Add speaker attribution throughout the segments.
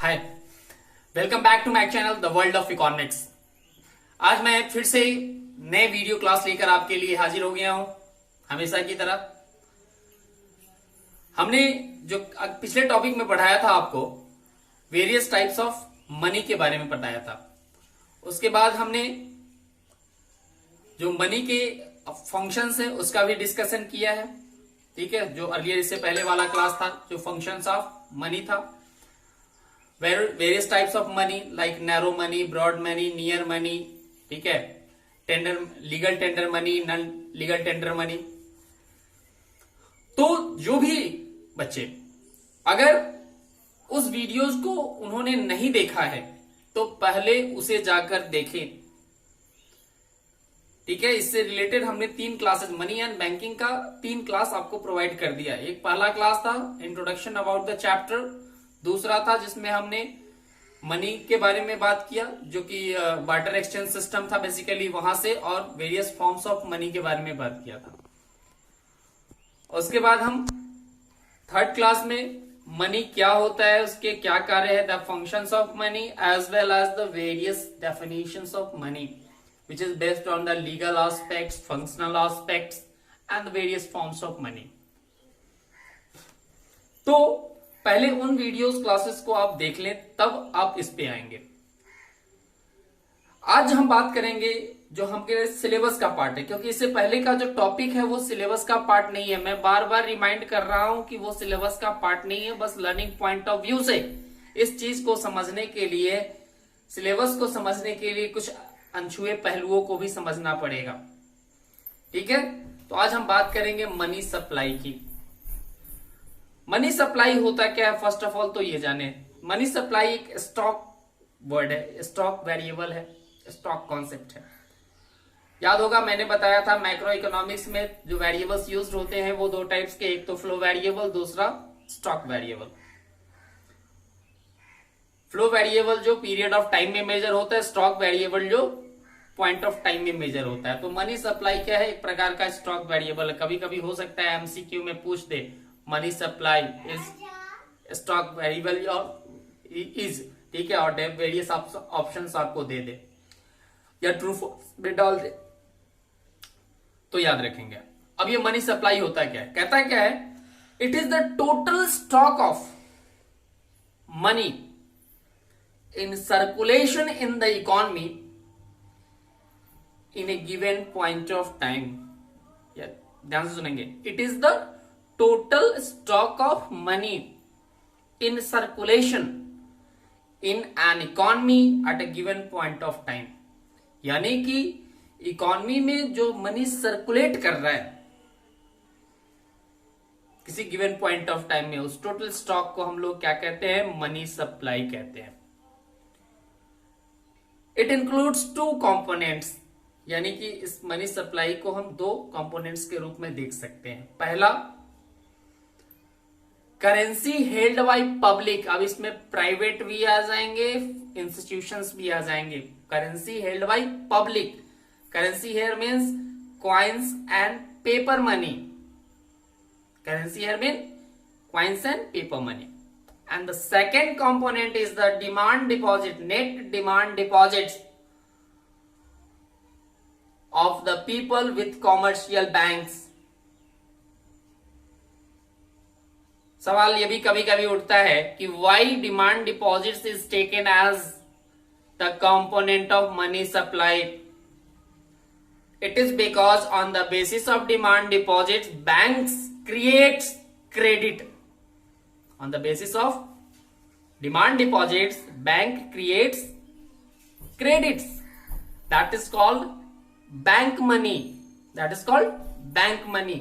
Speaker 1: Hi, welcome back to my channel the world of economics. आज मैं फिर से नए वीडियो क्लास लेकर आपके लिए हाजिर हो गया हूं। हमेशा की तरह हमने जो पिछले टॉपिक में पढ़ाया था आपको वेरियस टाइप्स ऑफ मनी के बारे में पढ़ाया था। उसके बाद हमने जो मनी के फंक्शंस है उसका भी डिस्कशन किया है। ठीक है, जो अर्लियर इससे पहले वाला क्लास था जो फंक्शंस ऑफ मनी था। Various types of money like narrow money, broad money, near money, ठीक है, tender, legal tender money, non legal tender money. तो जो भी बच्चे अगर उस वीडियोस को उन्होंने नहीं देखा है तो पहले उसे जाकर देखें। ठीक है, इससे रिलेटेड हमने 3 क्लासेस मनी एंड बैंकिंग का 3 क्लास आपको प्रोवाइड कर दिया। एक पहला क्लास था इंट्रोडक्शन अबाउट द चैप्टर, दूसरा था जिसमें हमने मनी के बारे में बात किया जो कि बार्टर एक्सचेंज सिस्टम था बेसिकली वहां से, और वेरियस फॉर्म्स ऑफ मनी के बारे में बात किया था। उसके बाद हम थर्ड क्लास में मनी क्या होता है, उसके क्या कार्य है, the functions of money as well as the various definitions of money which is based on the legal aspects, functional aspects and the various forms of money। तो पहले उन वीडियोस क्लासेस को आप देख लें तब आप इस पे आएंगे। आज हम बात करेंगे जो हमारे सिलेबस का पार्ट है, क्योंकि इससे पहले का जो टॉपिक है वो सिलेबस का पार्ट नहीं है। मैं बार बार रिमाइंड कर रहा हूं कि वो सिलेबस का पार्ट नहीं है। बस लर्निंग पॉइंट ऑफ व्यू से इस चीज को समझने के लिए, सिलेबस को समझने के लिए कुछ अनछुए पहलुओं को भी समझना पड़ेगा। ठीक है, तो आज हम बात करेंगे मनी सप्लाई की। मनी सप्लाई होता क्या है, फर्स्ट ऑफ ऑल तो ये जाने। मनी सप्लाई एक स्टॉक वर्ड है, स्टॉक वेरिएबल है, स्टॉक कॉन्सेप्ट है। याद होगा मैंने बताया था मैक्रो इकोनॉमिक्स में जो वेरिएबल्स यूज होते हैं वो 2 टाइप्स के, एक तो फ्लो वेरिएबल, दूसरा स्टॉक वेरिएबल। फ्लो वेरिएबल जो पीरियड ऑफ टाइम में मेजर होता है, स्टॉक वेरिएबल जो पॉइंट ऑफ टाइम में मेजर होता है। तो मनी सप्लाई क्या है, एक प्रकार का स्टॉक वेरिएबल है। कभी कभी हो सकता है एमसीक्यू में पूछ दे money supply is stock variable और इज, ठीक है, और वेरियस ऑप्शंस आपको दे दे या ट्रू फॉल्स में डाल दे तो याद रखेंगे। अब ये मनी सप्लाई होता क्या है, कहता क्या है, it is the total stock of money in circulation in the economy in a given point of time। ध्यान से सुनेंगे, it is the total stock of money in circulation in an economy at a given point of time। यानी कि economy में जो money circulate कर रहा है किसी गिवन पॉइंट ऑफ टाइम में, उस टोटल स्टॉक को हम लोग क्या कहते हैं, मनी सप्लाई कहते हैं। इट इंक्लूड्स 2 कंपोनेंट्स, यानी कि इस मनी सप्लाई को हम 2 कंपोनेंट्स के रूप में देख सकते हैं। पहला करेंसी हेल्ड बाय पब्लिक। अब इसमें प्राइवेट भी आ जाएंगे, इंस्टीट्यूशंस भी आ जाएंगे। Currency held by public, currency here means coins and paper money. Currency here mean coins and paper money. And the second component is the demand deposit, net demand deposits of the people with commercial banks। सवाल ये भी कभी कभी उठता है कि why demand deposits is taken as the component of money supply। It is because on the basis of demand deposits, banks creates credit। On the basis of demand deposits, bank creates credits, that is called bank money, that is called bank money।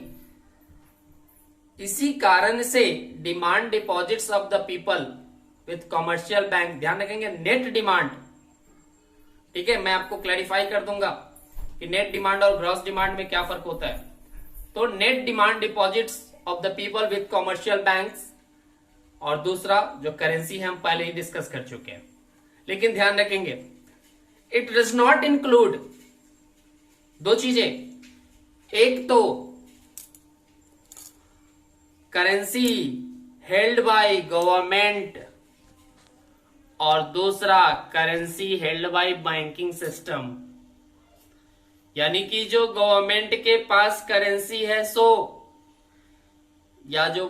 Speaker 1: इसी कारण से demand deposits of the people with commercial bank, ध्यान रखेंगे net demand. ठीक है, मैं आपको clarify कर दूंगा कि नेट डिमांड और ग्रॉस डिमांड में क्या फर्क होता है। तो net demand deposits of the people with commercial banks, और दूसरा जो करेंसी है हम पहले ही डिस्कस कर चुके हैं। लेकिन ध्यान रखेंगे इट डज नॉट इंक्लूड 2 चीजें, एक तो करेंसी हेल्ड बाय गवर्नमेंट और दूसरा currency held bye banking system, यानी कि जो गवर्नमेंट के पास करेंसी है सो, या जो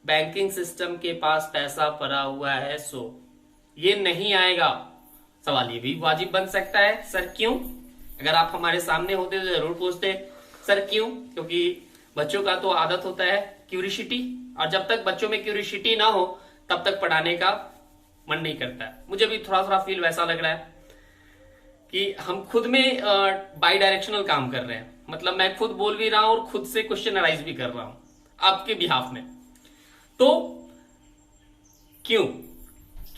Speaker 1: बैंकिंग सिस्टम के पास पैसा पड़ा हुआ है सो, ये नहीं आएगा। सवाल ये भी वाजिब बन सकता है, सर क्यों? अगर आप हमारे सामने होते तो जरूर पूछते सर क्यों, क्योंकि बच्चों का तो आदत होता है क्यूरियोसिटी, और जब तक बच्चों में क्यूरियोसिटी ना हो तब तक पढ़ाने का मन नहीं करता है। मुझे भी थोड़ा थोड़ा फील वैसा लग रहा है कि हम खुद में बाई डायरेक्शनल काम कर रहे हैं, मतलब मैं खुद बोल भी रहा हूं और खुद से क्वेश्चन अराइज भी कर रहा हूं आपके बिहाफ में। तो क्यों?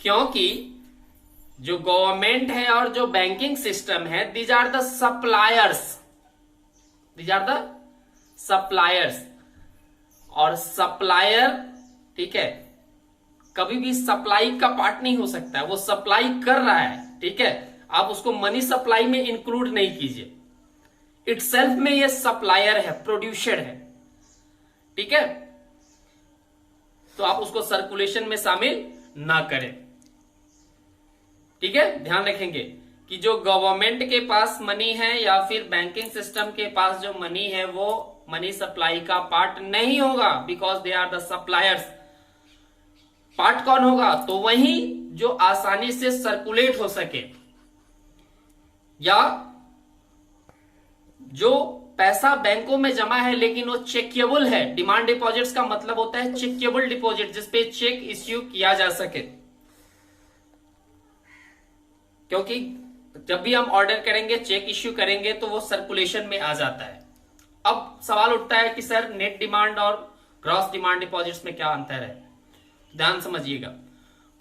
Speaker 1: क्योंकि जो गवर्नमेंट है और जो बैंकिंग सिस्टम है, these are the suppliers, these are the suppliers. और सप्लायर, ठीक है, कभी भी सप्लाई का पार्ट नहीं हो सकता है, वो सप्लाई कर रहा है, ठीक है, आप उसको मनी सप्लाई में इंक्लूड नहीं कीजिए, इटसेल्फ में ये सप्लायर है, प्रोड्यूसर है, ठीक है, तो आप उसको सर्कुलेशन में शामिल ना करें, ठीक है। ध्यान रखेंगे कि जो गवर्नमेंट के पास मनी है या फिर बैंकिंग सिस्टम के पास जो मनी है वो मनी सप्लाई का पार्ट नहीं होगा, because they are the suppliers. Part कौन होगा? तो वही जो आसानी से सर्कुलेट हो सके, या जो पैसा बैंकों में जमा है लेकिन वो चेकेबल है। डिमांड डिपॉजिट्स का मतलब होता है चेकेबल डिपॉजिट, जिसपे चेक इश्यू किया जा सके, क्योंकि जब भी हम ऑर्डर करेंगे, चेक इश्यू करेंगे तो वो सर्कुलेशन में आ जाता है। अब सवाल उठता है कि सर नेट डिमांड और ग्रॉस डिमांड डिपॉजिट्स में क्या अंतर है? ध्यान समझिएगा।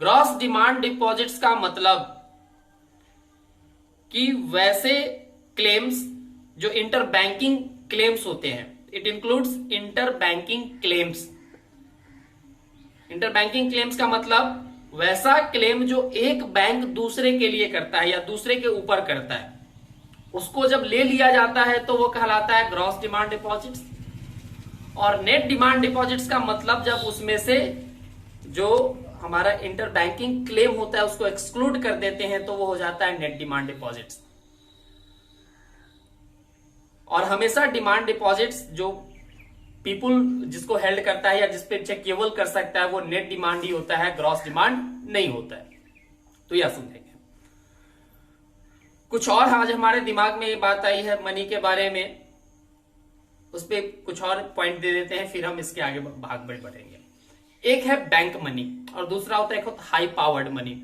Speaker 1: ग्रॉस डिमांड डिपॉजिट्स का मतलब कि वैसे क्लेम्स जो इंटर बैंकिंग क्लेम्स होते हैं, it includes inter banking claims. Inter banking claims का मतलब वैसा क्लेम जो एक बैंक दूसरे के लिए करता है या दूसरे के ऊपर करता है, उसको जब ले लिया जाता है तो वो कहलाता है ग्रॉस डिमांड डिपॉजिट्स। और नेट डिमांड डिपॉजिट्स का मतलब जब उसमें से जो हमारा इंटर बैंकिंग क्लेम होता है उसको एक्सक्लूड कर देते हैं तो वो हो जाता है नेट डिमांड डिपॉजिट्स। और हमेशा डिमांड डिपॉजिट्स जो पीपुल जिसको हेल्ड करता है या जिसपे चेकेबल कर सकता है वो नेट डिमांड ही होता है, ग्रॉस डिमांड नहीं होता है। तो यह समझेंगे। कुछ और आज हमारे दिमाग में ये बात आई है मनी के बारे में, उस पर कुछ और पॉइंट दे देते हैं, फिर हम इसके आगे भाग बढ़ेंगे। एक है बैंक मनी और दूसरा होता है हाई पावर्ड मनी।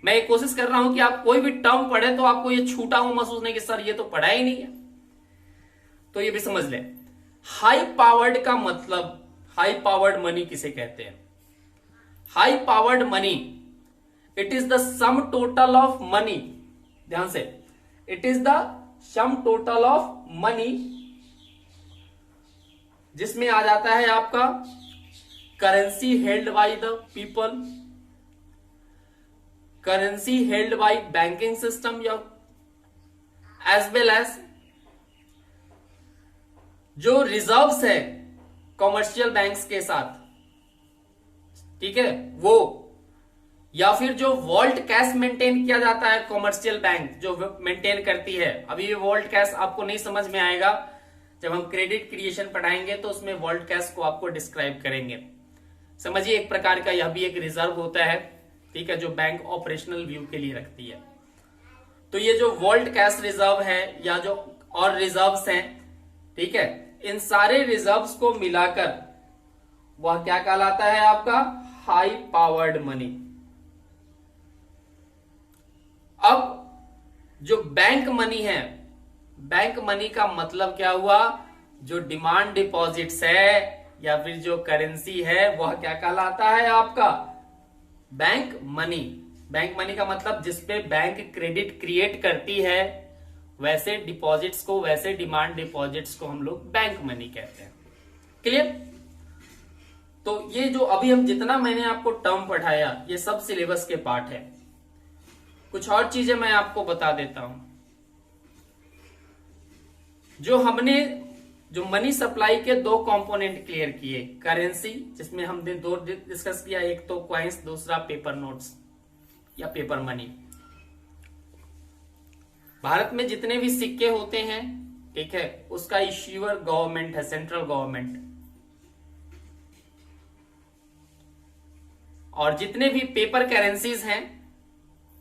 Speaker 1: मैं ये कोशिश कर रहा हूं कि आप कोई भी टर्म पढ़े तो आपको ये छूटा हुआ महसूस नहीं कि सर ये तो पढ़ा ही नहीं है, तो ये भी समझ लें। हाई पावर्ड का मतलब, हाई पावर्ड मनी किसे कहते हैं? High powered money, it is the sum total of money, ध्यान से, it is the sum total of money जिसमें आ जाता है आपका currency held by the people, currency held bye banking system, या एज वेल एज जो रिजर्व्स है commercial banks के साथ, ठीक है, वो, या फिर जो वॉल्ट कैश मेंटेन किया जाता है कॉमर्शियल बैंक जो मेंटेन करती है। अभी ये वॉल्ट कैश आपको नहीं समझ में आएगा, जब हम क्रेडिट क्रिएशन पढ़ाएंगे तो उसमें वॉल्ट कैश को आपको डिस्क्राइब करेंगे। समझिए एक प्रकार का यह भी एक रिजर्व होता है, ठीक है, जो बैंक ऑपरेशनल व्यू के लिए रखती है। तो ये जो वॉल्ट कैश रिजर्व है या जो और रिजर्व्स हैं, ठीक है, इन सारे रिजर्व्स को मिलाकर वह क्या कहलाता है आपका हाई पावर्ड मनी। अब जो बैंक मनी है, बैंक मनी का मतलब क्या हुआ? जो डिमांड डिपॉजिट्स है या फिर जो करेंसी है वह क्या कहलाता है आपका बैंक मनी। बैंक मनी का मतलब जिसपे बैंक क्रेडिट क्रिएट करती है, वैसे डिपॉजिट्स को, वैसे डिमांड डिपॉजिट्स को हम लोग बैंक मनी कहते हैं। क्लियर? तो ये जो अभी हम जितना मैंने आपको टर्म पढ़ाया ये सब सिलेबस के पार्ट है। कुछ और चीजें मैं आपको बता देता हूं। जो हमने जो मनी सप्लाई के दो कंपोनेंट क्लियर किए, करेंसी जिसमें हमने दो डिस्कस किया, एक तो क्वाइंस, दूसरा पेपर नोट्स, या पेपर मनी। भारत में जितने भी सिक्के होते हैं, ठीक है, उसका इश्यूअर गवर्नमेंट है, सेंट्रल गवर्नमेंट। और जितने भी पेपर करेंसीज हैं,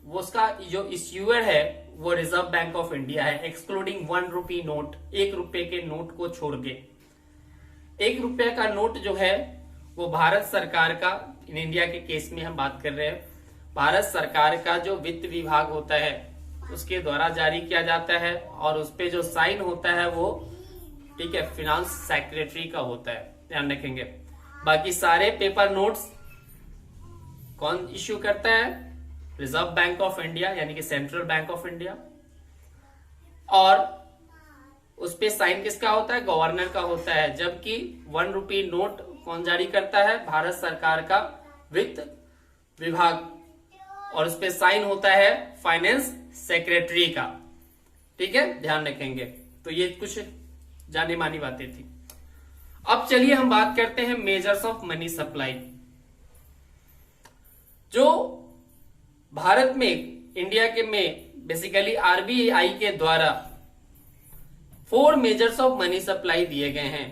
Speaker 1: वो उसका जो इश्यूअर है वो रिजर्व बैंक ऑफ इंडिया है, एक्सक्लूडिंग 1 रुपी नोट, 1 रुपए के नोट को छोड़ के। 1 रुपए का नोट जो है वो भारत सरकार का, इन इंडिया के केस में हम बात कर रहे हैं, भारत सरकार का जो वित्त विभाग होता है उसके द्वारा जारी किया जाता है, और उस पे जो साइन होता है वो, ठीक है, फिनांस सेक्रेटरी का होता है, ध्यान रखेंगे। बाकी सारे पेपर नोट्स कौन इश्यू करता है? रिजर्व बैंक ऑफ इंडिया, यानी कि सेंट्रल बैंक ऑफ इंडिया। और उस पे साइन किसका होता है? गवर्नर का होता है। जबकि 1 रुपी नोट कौन जारी करता है? भारत सरकार का वित्त विभाग, और उस पे साइन होता है फाइनेंस सेक्रेटरी का, ठीक है, ध्यान रखेंगे। तो ये कुछ जानी मानी बातें थी। अब चलिए हम बात करते हैं मेजर्स ऑफ मनी सप्लाई। जो भारत में, इंडिया के में बेसिकली आरबीआई के द्वारा 4 मेजर्स ऑफ मनी सप्लाई दिए गए हैं।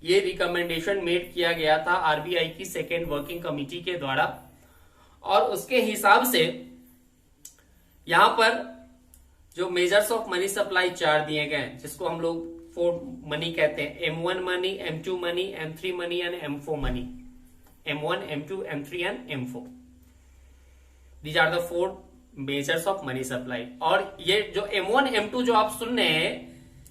Speaker 1: ये रिकमेंडेशन मेड किया गया था आरबीआई की 2nd वर्किंग कमेटी के द्वारा, और उसके हिसाब से यहां पर जो मेजर्स ऑफ मनी सप्लाई 4 दिए गए हैं, जिसको हम लोग 4 मनी कहते हैं, M1 money, M2 money, M3 money and M4 money. M1, M2, M3 and M4, these are the 4 measures of money supply. और ये जो M1, M2 जो आप सुन रहे हैं,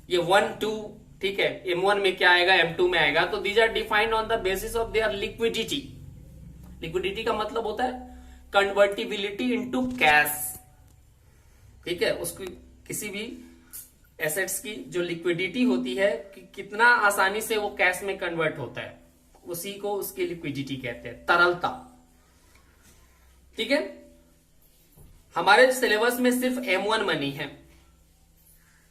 Speaker 1: ये 1, 2, ठीक है, M1 में क्या आएगा, M2 में आएगा, तो these are defined on the basis of their liquidity. Liquidity का मतलब होता है कन्वर्टिबिलिटी इनटू कैश, ठीक है, उसकी किसी भी एसेट्स की जो लिक्विडिटी होती है कि कितना आसानी से वो कैश में कन्वर्ट होता है, उसी को उसकी लिक्विडिटी कहते हैं, तरलता, ठीक है। हमारे सिलेबस में सिर्फ M1 मनी है,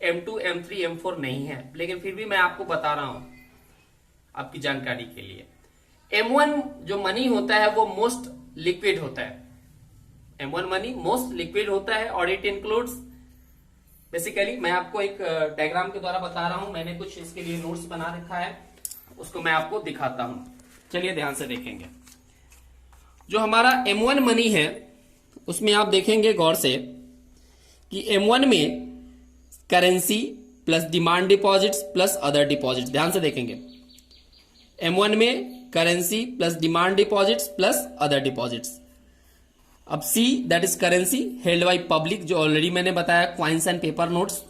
Speaker 1: M2, M3, M4 नहीं है, लेकिन फिर भी मैं आपको बता रहा हूं आपकी जानकारी के लिए। M1 जो मनी होता है वो मोस्ट लिक्विड होता है। M1 मनी मोस्ट लिक्विड होता है, और इट इंक्लूड्स, बेसिकली मैं आपको एक डायग्राम के द्वारा बता रहा हूं, मैंने कुछ इसके लिए नोट्स बना रखा है, उसको मैं आपको दिखाता हूं। चलिए ध्यान से देखेंगे। जो हमारा M1 मनी है उसमें आप देखेंगे गौर से कि M1 में currency plus demand deposits plus other deposits, ध्यान से देखेंगे। M1 में currency plus demand deposits plus other deposits. अब C that is currency held by public, जो ऑलरेडी मैंने बताया, coins and paper notes.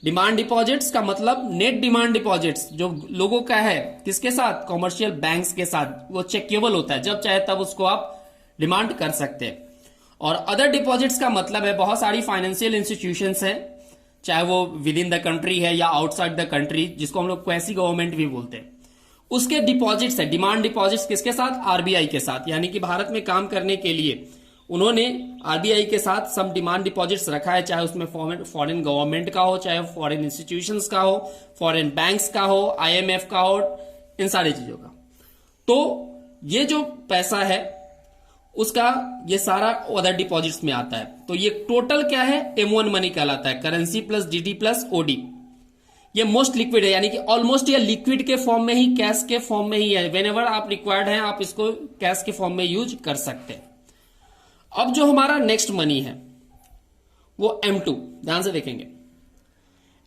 Speaker 1: Demand deposits का मतलब नेट डिमांड डिपॉजिट्स, जो लोगों का है, किसके साथ? कॉमर्शियल बैंक्स के साथ। वो चेकेबल होता है, जब चाहे तब उसको आप डिमांड कर सकते हैं। और अदर डिपॉजिट्स का मतलब है बहुत सारी फाइनेंशियल इंस्टीट्यूशंस हैं, चाहे वो विद इन द कंट्री है या आउटसाइड द कंट्री, जिसको हम लोग क्वेसी गवर्नमेंट भी बोलते हैं, उसके डिपॉजिट्स है। डिमांड डिपॉजिट्स किसके साथ? आरबीआई के साथ। यानी कि भारत में काम करने के लिए उन्होंने आरबीआई के साथ सम डिमांड डिपॉजिट्स रखा है, चाहे उसमें फॉरेन गवर्नमेंट का हो, चाहे फॉरेन इंस्टीट्यूशंस का हो, फॉरेन बैंक्स का हो, आईएमएफ का हो, इन सारी चीजों का। तो ये जो पैसा है उसका ये सारा अदर डिपॉजिट्स में आता है। तो ये टोटल क्या है? M1 मनी कहलाता है, currency plus DD plus OD. ये मोस्ट लिक्विड है, यानी कि ऑलमोस्ट ये लिक्विड के फॉर्म में ही, कैश के फॉर्म में ही है। व्हेनेवर आप रिक्वायर्ड है आप इसको कैश के फॉर्म में यूज कर सकते हैं। अब जो हमारा नेक्स्ट मनी है वो M2, ध्यान से देखेंगे।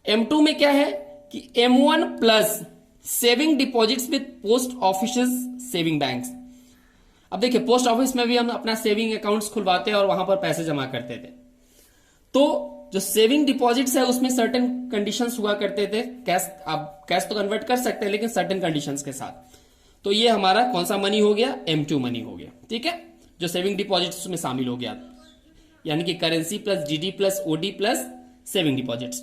Speaker 1: M2 में क्या है कि M1 plus saving deposits with post office saving banks. अब देखिए, पोस्ट ऑफिस में भी हम अपना सेविंग अकाउंट्स खुलवाते हैं और वहां पर पैसे जमा करते थे। तो जो सेविंग डिपॉजिट्स है उसमें सर्टेन कंडीशंस हुआ करते थे। कैश, आप कैश तो कन्वर्ट कर सकते हैं लेकिन सर्टेन कंडीशंस के साथ। तो ये हमारा कौन सा मनी हो गया? M2 मनी हो गया, ठीक है, जो सेविंग डिपॉजिट्स उसमें शामिल हो गया, यानी कि currency plus DD plus OD plus saving deposits.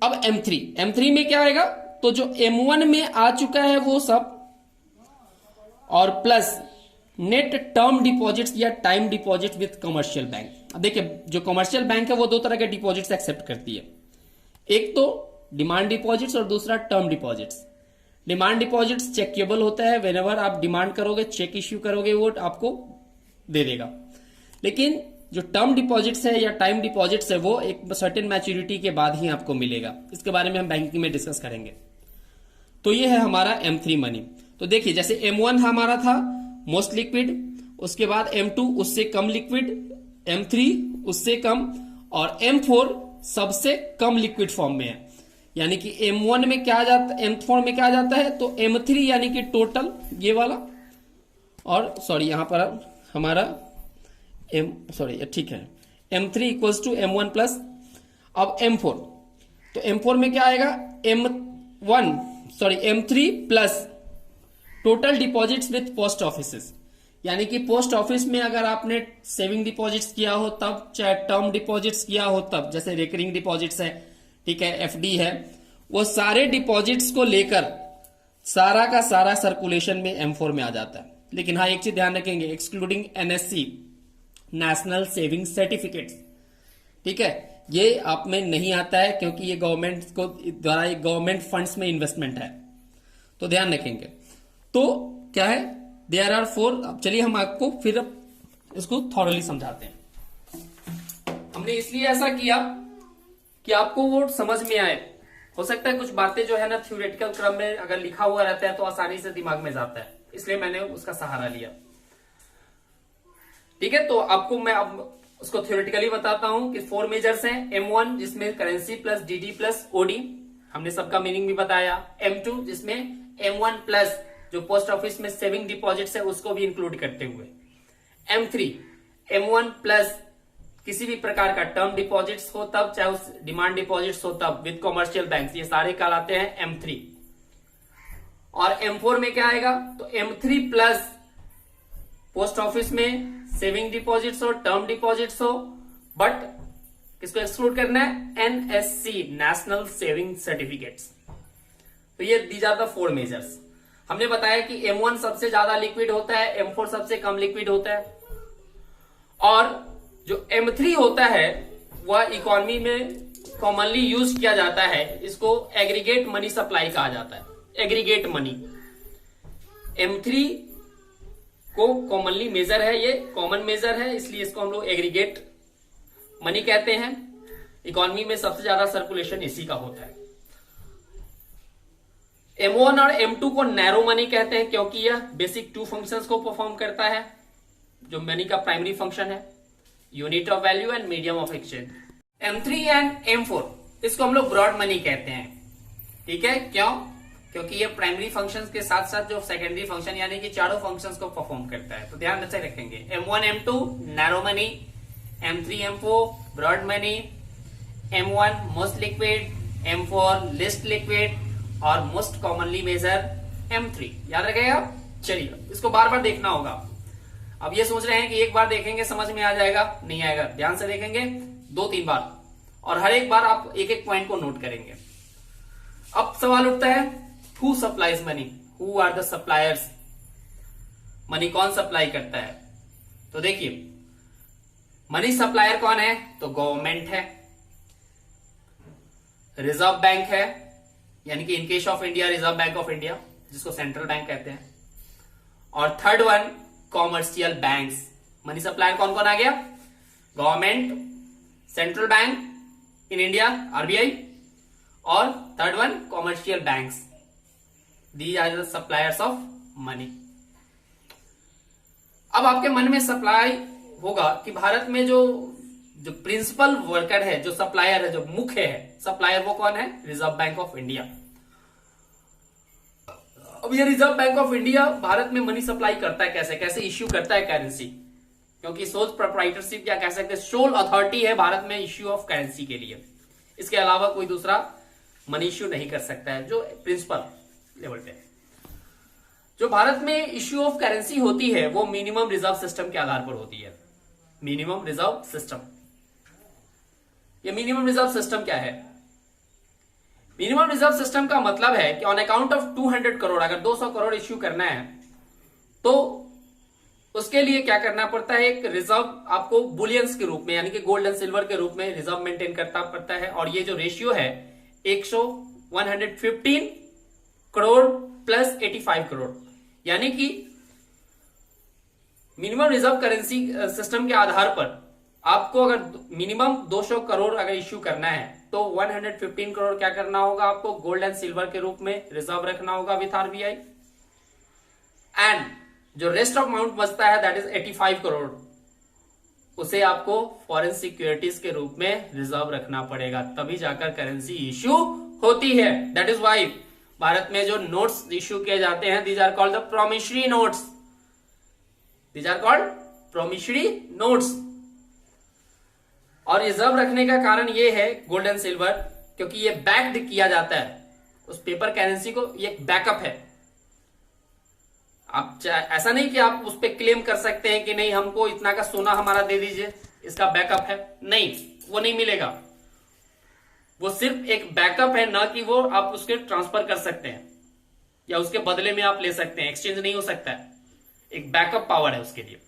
Speaker 1: अब M3 में क्या आएगा? तो जो M1 में आ चुका है वो सब, और प्लस नेट टर्म डिपॉजिट्स या time deposit with commercial bank. अब देखिए, जो कमर्शियल बैंक है वो 2 तरह के डिपॉजिट्स एक्सेप्ट करती है, एक तो डिमांड डिपॉजिट्स और दूसरा term deposits. Demand deposits checkable होता है, व्हेनेवर आप डिमांड करोगे, चेक इश्यू करोगे, वो आपको दे देगा। लेकिन जो टर्म डिपॉजिट्स है या टाइम डिपॉजिट्स है वो एक सर्टेन मैच्योरिटी के बाद ही आपको मिलेगा। इसके बारे में हम बैंकिंग में डिस्कस करेंगे। तो ये है हमारा M3 मनी। तो देखिए जैसे M1 हमारा था मोस्ट लिक्विड, उसके बाद M2 उससे कम लिक्विड, M3 उससे कम, और M4 सबसे कम लिक्विड फॉर्म में है। यानी कि M1 में क्या आ जाता है, M4 में क्या आ जाता है, तो M3 यानी कि टोटल ये वाला, और सॉरी यहां पर हमारा ठीक है, M3 equals to M1 plus, अब M4, तो M4 में क्या आएगा, M3 plus total deposits with post offices. यानी कि पोस्ट ऑफिस में अगर आपने सेविंग डिपॉजिट्स किया हो तब, चाहे टर्म डिपॉजिट्स किया हो तब, जैसे रिकरिंग डिपॉजिट्स है, ठीक है, एफडी है, वो सारे डिपॉजिट्स को लेकर सारा का सारा सर्कुलेशन में M4 में आ जाता है। लेकिन हाँ एक चीज ध्यान रखेंगे, excluding NSC national saving certificates, ठीक है, ये आप में नहीं आता है क्योंकि ये गवर्नमेंट को द्वारा गवर्नमेंट फंड्स में इन्वेस्टमेंट है, तो ध्यान रखेंगे। तो क्या है, देयर आर 4। अब चलिए हम आपको फिर इसको थॉरली समझाते हैं। हमने इसलिए ऐसा किया कि आपको वो समझ में आए। हो सकता है कुछ बातें जो है ना थ्योरेटिकल क्रम में अगर लिखा हुआ रहता है तो आसानी से दिमाग में जाता है, इसलिए मैंने उसका सहारा लिया। ठीक है, तो आपको मैं अब उसको थ्योरेटिकली बताता हूं कि 4 मेजर्स हैं। M1 जिसमें currency plus DD plus OD, हमने सबका मीनिंग भी बताया। M2 जिसमें M1 प्लस जो पोस्ट ऑफिस में सेविंग डिपॉजिट्स है उसको भी इंक्लूड करते हुए। M3 M1 प्लस किसी भी प्रकार का टर्म डिपॉजिट्स हो तब, चाहे उस डिमांड डिपॉजिट्स हो तब, विद कॉमर्शियल बैंक्स, ये सारे कहलाते हैं M3। और M4 में क्या आएगा, तो M3 प्लस पोस्ट ऑफिस में सेविंग डिपॉजिट्स हो, टर्म डिपॉजिट्स हो, बट किसको एक्सक्लूड करना है, NSC नेशनल सेविंग सर्टिफिकेट्स। तो ये दीज आर द 4 मेजर्स। हमने बताया कि M1 सबसे ज्यादा लिक्विड होता है, M4 सबसे कम लिक्विड होता है, और जो M3 होता है वह इकोनॉमी में कॉमनली यूज किया जाता है। इसको एग्रीगेट मनी सप्लाई कहा जाता है। एग्रीगेट मनी M3 को कॉमनली मेजर है, ये कॉमन मेजर है, इसलिए इसको हम लोग एग्रीगेट मनी कहते हैं। इकोनॉमी में सबसे ज्यादा सर्कुलेशन इसी का होता है। M1 और M2 को नैरो मनी कहते हैं क्योंकि यह बेसिक 2 फंक्शंस को परफॉर्म करता है, जो मनी का प्राइमरी फंक्शन है, unit of value and medium of exchange. M3 and M4 इसको हम लोग ब्रॉड मनी कहते हैं। ठीक है, क्यों, क्योंकि ये प्राइमरी फंक्शंस के साथ साथ जो सेकेंडरी फंक्शन यानी कि चारों फंक्शंस को परफॉर्म करता है। तो ध्यान से रखेंगे, M1 M2 narrow money, M3 M4 broad money, M1 most liquid, M4 least liquid, और मोस्ट कॉमनली मेजर M3। याद रखेगा। चलिए इसको बार बार देखना होगा। अब ये सोच रहे हैं कि एक बार देखेंगे समझ में आ जाएगा, नहीं आएगा। ध्यान से देखेंगे 2-3 बार, और हर एक बार आप एक एक पॉइंट को नोट करेंगे। अब सवाल उठता है, who supplies money, who are the suppliers, मनी कौन सप्लाई करता है। तो देखिए मनी सप्लायर कौन है, तो गवर्नमेंट है, रिजर्व बैंक है, यानी कि in case of India Reserve Bank of India जिसको सेंट्रल बैंक कहते हैं, और थर्ड वन कॉमर्शियल बैंक्स। मनी सप्लायर कौन कौन आ गया, government, central bank in India RBI, और third one commercial banks. These are the suppliers of money. अब आपके मन में सप्लाई होगा कि भारत में जो प्रिंसिपल वर्कर है, जो सप्लायर है, जो मुख्य है सप्लायर, वो कौन है, रिजर्व बैंक ऑफ इंडिया। अब ये reserve Bank of India Bharat में मनी सप्लाई करता है कैसे, कैसे इश्यू करता है करेंसी, क्योंकि सोल प्रोप्राइटरशिप या कह सकते हैं सोल अथॉरिटी है भारत में इश्यू ऑफ करेंसी के लिए। इसके अलावा कोई दूसरा मनी इश्यू नहीं कर सकता है जो प्रिंसिपल लेवल पे। जो भारत में इश्यू ऑफ करेंसी होती है वो मिनिमम रिजर्व सिस्टम के आधार पर होती है। मिनिमम रिजर्व सिस्टम, ये मिनिमम रिजर्व सिस्टम क्या है, मिनिमम रिजर्व सिस्टम का मतलब है कि ऑन अकाउंट ऑफ 200 करोड़, अगर 200 करोड़ इश्यू करना है तो उसके लिए क्या करना पड़ता है, एक रिजर्व आपको बुलियंस के रूप में यानी कि गोल्ड एंड सिल्वर के रूप में रिजर्व मेंटेन करना पड़ता है। और ये जो रेशियो है 115 करोड़ प्लस 85 करोड़, यानी कि मिनिमम रिजर्व करेंसी सिस्टम के आधार पर आपको अगर मिनिमम 200 करोड़ अगर इश्यू करना है तो 115 करोड़ क्या करना होगा, आपको गोल्ड एंड सिल्वर के रूप में रिजर्व रखना होगा विथ आरबीआई। एंड जो रेस्ट ऑफ अमाउंट बचता है दैट इज 85 करोड़, उसे आपको फॉरेन सिक्योरिटीज के रूप में रिजर्व रखना पड़ेगा, तभी जाकर करेंसी इश्यू होती है। दैट इज वाई भारत में जो नोट्स इश्यू किए जाते हैं these are called the promissory notes, these are called promissory notes. और रिजर्व रखने का कारण ये है गोल्ड एंड सिल्वर, क्योंकि ये बैक्ड किया जाता है उस पेपर करेंसी को, ये बैकअप है। आप ऐसा नहीं कि आप उस पर क्लेम कर सकते हैं कि नहीं हमको इतना का सोना हमारा दे दीजिए, इसका बैकअप है, नहीं, वो नहीं मिलेगा। वो सिर्फ एक बैकअप है, ना कि वो आप उसके ट्रांसफर कर सकते हैं या उसके बदले में आप ले सकते हैं, एक्सचेंज नहीं हो सकता है। एक बैकअप पावर है उसके लिए,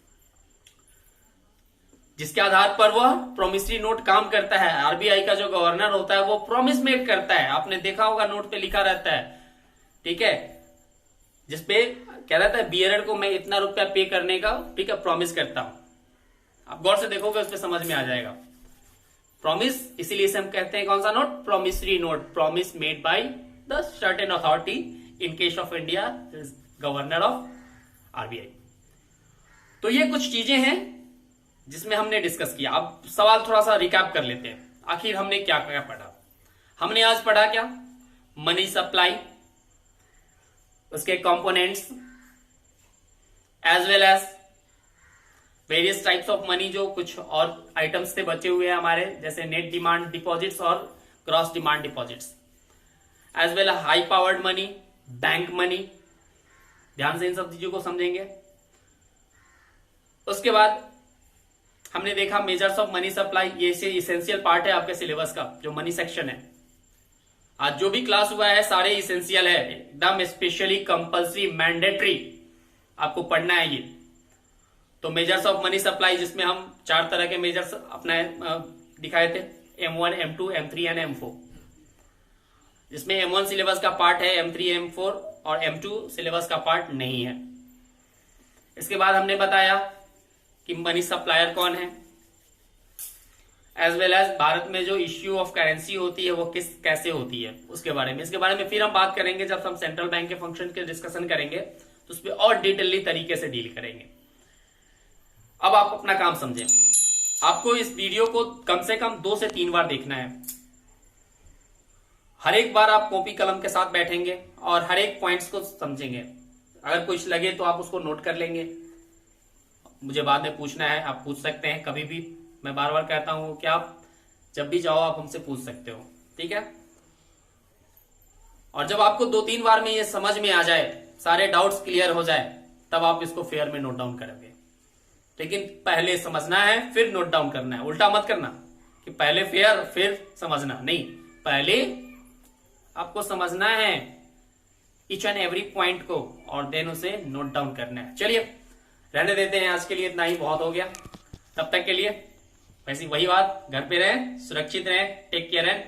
Speaker 1: जिसके आधार पर वह प्रोमिसरी नोट काम करता है। आरबीआई का जो गवर्नर होता है वो प्रॉमिस मेक करता है, आपने देखा होगा नोट पे लिखा रहता है, ठीक है, जिसपे क्या रहता है, बियरर को मैं इतना रुपया पे करने का, ठीक है, प्रॉमिस करता हूं। आप गौर से देखोगे उस पर समझ में आ जाएगा प्रॉमिस, इसीलिए इसे हम कहते हैं कौन सा note, promissory note, promise made by the certain authority, in case of India governor of RBI. तो ये कुछ चीजें हैं जिसमें हमने डिस्कस किया। अब सवाल थोड़ा सा रिकैप कर लेते हैं, आखिर हमने क्या क्या पढ़ा। हमने आज पढ़ा क्या, मनी सप्लाई, उसके components, as well as various types of money, जो कुछ और आइटम्स थे बचे हुए हैं हमारे, जैसे नेट डिमांड डिपॉजिट्स और cross demand deposits, as well high powered money, bank money. ध्यान से इन सब चीजों को समझेंगे। उसके बाद हमने देखा मेजर्स ऑफ मनी सप्लाई, ये इसेंशियल पार्ट है आपके सिलेबस का, जो मनी सेक्शन है। आज जो भी क्लास हुआ है सारे इसेंशियल है, एकदम स्पेशली कंपल्सरी मैंडेटरी आपको पढ़ना है ये। तो मेजर्स ऑफ मनी सप्लाई, जिसमें हम 4 तरह के मेजर्स अपना दिखाए थे, M1, M2, M3 and M4, जिसमें M1 सिलेबस का पार्ट है, M3, M4 और M2 सिलेबस का पार्ट नहीं है। इसके बाद हमने बताया कि मनी सप्लायर कौन है, एज वेल एज भारत में जो इश्यू ऑफ करेंसी होती है वो कैसे होती है उसके बारे में। इसके बारे में फिर हम बात करेंगे जब हम सेंट्रल बैंक के फंक्शन के डिस्कशन करेंगे, तो उस पर और डिटेलली तरीके से डील करेंगे। अब आप अपना काम समझें, आपको इस वीडियो को कम से कम 2 से 3 बार देखना है। हर एक बार आप कॉपी कलम के साथ बैठेंगे और हर एक पॉइंट्स को समझेंगे। अगर कुछ लगे तो आप उसको नोट कर लेंगे, मुझे बाद में पूछना है आप पूछ सकते हैं कभी भी। मैं बार बार कहता हूं कि आप जब भी चाहो आप हमसे पूछ सकते हो, ठीक है। और जब आपको 2-3 बार में ये समझ में आ जाए, सारे डाउट्स क्लियर हो जाए, तब आप इसको फेयर में नोट डाउन करोगे। लेकिन पहले समझना है फिर नोट डाउन करना है, उल्टा मत करना कि पहले फेयर फिर समझना, नहीं, पहले आपको समझना है ईच एंड एवरी पॉइंट को और देन उसे नोट डाउन करना है। चलिए रहने देते हैं, आज के लिए इतना ही बहुत हो गया। तब तक के लिए वैसी वही बात, घर पे रहें, सुरक्षित रहें, टेक केयर एंड